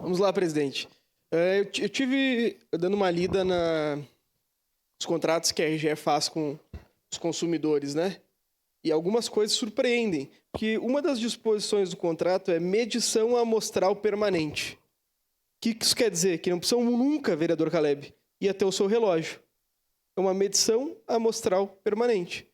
Vamos lá, presidente. Eu tive dando uma lida nos contratos que a RGE faz com os consumidores, né? E algumas coisas surpreendem, porque uma das disposições do contrato é medição amostral permanente. O que isso quer dizer? Que não precisam nunca, vereador Caleb, ir até o seu relógio. É uma medição amostral permanente.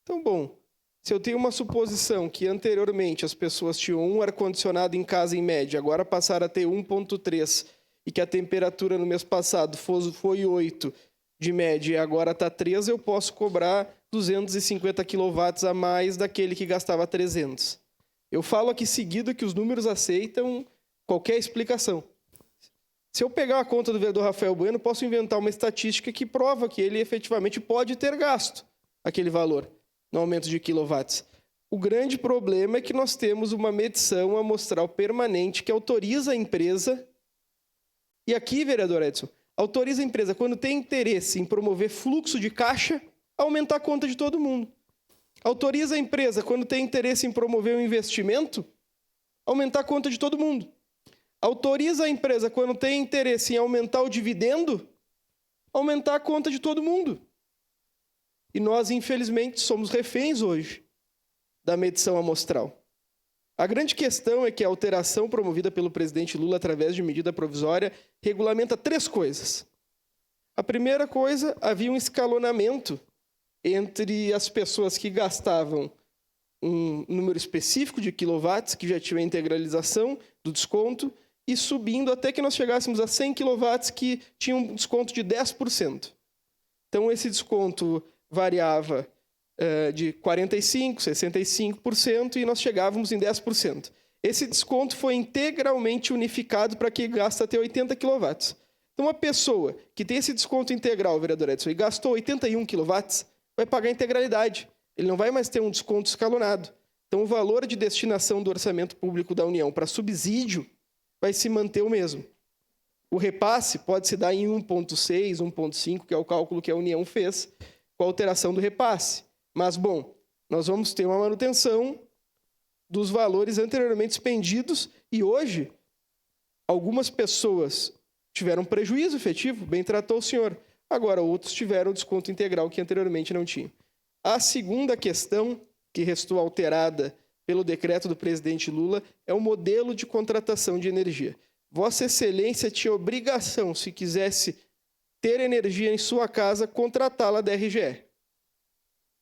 Então, bom, se eu tenho uma suposição que anteriormente as pessoas tinham um ar-condicionado em casa em média, agora passaram a ter 1,3, e que a temperatura no mês passado foi 8 de média e agora está 3, eu posso cobrar 250 kW a mais daquele que gastava 300. Eu falo aqui seguido que os números aceitam qualquer explicação. Se eu pegar a conta do vereador Rafael Bueno, posso inventar uma estatística que prova que ele efetivamente pode ter gasto aquele valor no aumento de quilowatts. O grande problema é que nós temos uma medição amostral permanente que autoriza a empresa, e aqui, vereador Edson, autoriza a empresa, quando tem interesse em promover fluxo de caixa, aumentar a conta de todo mundo. Autoriza a empresa, quando tem interesse em promover um investimento, aumentar a conta de todo mundo. Autoriza a empresa, quando tem interesse em aumentar o dividendo, aumentar a conta de todo mundo. E nós, infelizmente, somos reféns hoje da medição amostral. A grande questão é que a alteração promovida pelo presidente Lula através de medida provisória regulamenta 3 coisas. A primeira coisa, havia um escalonamento entre as pessoas que gastavam um número específico de quilowatts, que já tinha a integralização do desconto, e subindo até que nós chegássemos a 100 quilowatts, que tinha um desconto de 10%. Então, esse desconto variava de 45%, 65%, e nós chegávamos em 10%. Esse desconto foi integralmente unificado para quem gasta até 80 kW. Então, uma pessoa que tem esse desconto integral, vereador Edson, e gastou 81 kW, vai pagar a integralidade. Ele não vai mais ter um desconto escalonado. Então, o valor de destinação do orçamento público da União para subsídio vai se manter o mesmo. O repasse pode se dar em 1,6, 1,5, que é o cálculo que a União fez com a alteração do repasse. Mas, bom, nós vamos ter uma manutenção dos valores anteriormente expendidos e hoje algumas pessoas tiveram prejuízo efetivo, bem tratou o senhor. Agora, outros tiveram desconto integral que anteriormente não tinham. A segunda questão que restou alterada pelo decreto do presidente Lula é o modelo de contratação de energia. Vossa Excelência tinha obrigação, se quisesse ter energia em sua casa, contratá-la da RGE.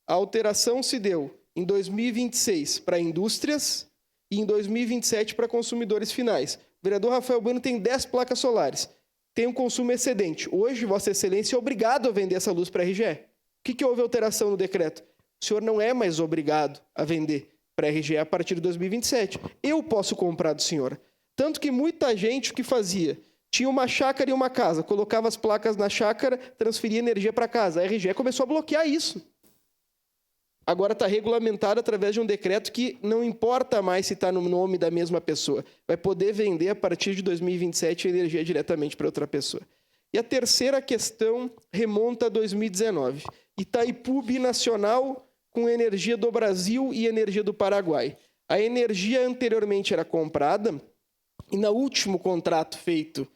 A alteração se deu em 2026 para indústrias e em 2027 para consumidores finais. O vereador Rafael Bueno tem 10 placas solares, tem um consumo excedente. Hoje, Vossa Excelência é obrigado a vender essa luz para a RGE. O que houve alteração no decreto? O senhor não é mais obrigado a vender para a RGE a partir de 2027. Eu posso comprar do senhor. Tanto que muita gente o que fazia? Tinha uma chácara e uma casa, colocava as placas na chácara, transferia energia para casa. A RGE começou a bloquear isso. Agora está regulamentado através de um decreto que não importa mais se está no nome da mesma pessoa. Vai poder vender, a partir de 2027, a energia diretamente para outra pessoa. E a terceira questão remonta a 2019. Itaipu binacional com energia do Brasil e energia do Paraguai. A energia anteriormente era comprada e, no último contrato feito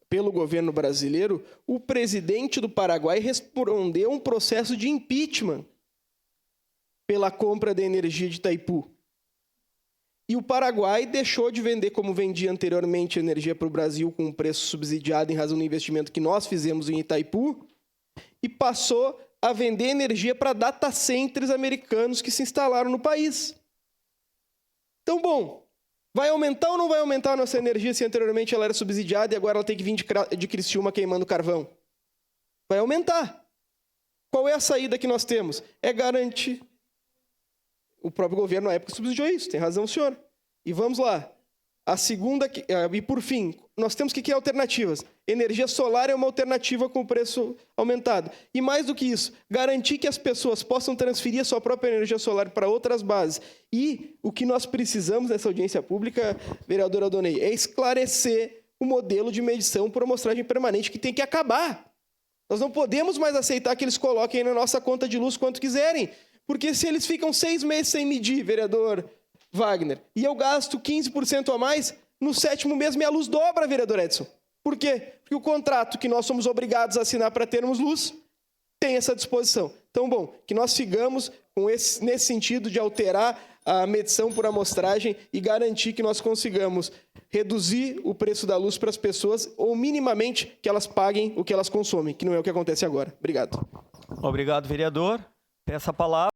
pelo governo brasileiro, o presidente do Paraguai respondeu um processo de impeachment pela compra da energia de Itaipu. E o Paraguai deixou de vender como vendia anteriormente energia para o Brasil com um preço subsidiado em razão do investimento que nós fizemos em Itaipu e passou a vender energia para data centers americanos que se instalaram no país. Então, bom, vai aumentar ou não vai aumentar a nossa energia se anteriormente ela era subsidiada e agora ela tem que vir de Criciúma queimando carvão? Vai aumentar. Qual é a saída que nós temos? É garantir. O próprio governo, na época, subsidiou isso. Tem razão o senhor. E vamos lá. A segunda... E, por fim, nós temos que alternativas. Energia solar é uma alternativa com preço aumentado. E, mais do que isso, garantir que as pessoas possam transferir a sua própria energia solar para outras bases. E o que nós precisamos nessa audiência pública, vereadora Adonei, é esclarecer o modelo de medição por amostragem permanente que tem que acabar. Nós não podemos mais aceitar que eles coloquem na nossa conta de luz quanto quiserem. Porque se eles ficam 6 meses sem medir, vereador Wagner, e eu gasto 15% a mais, no 7º mês minha luz dobra, vereador Edson. Por quê? Porque o contrato que nós somos obrigados a assinar para termos luz tem essa disposição. Então, bom, que nós sigamos nesse sentido de alterar a medição por amostragem e garantir que nós consigamos reduzir o preço da luz para as pessoas ou minimamente que elas paguem o que elas consomem, que não é o que acontece agora. Obrigado. Obrigado, vereador. Peço a palavra.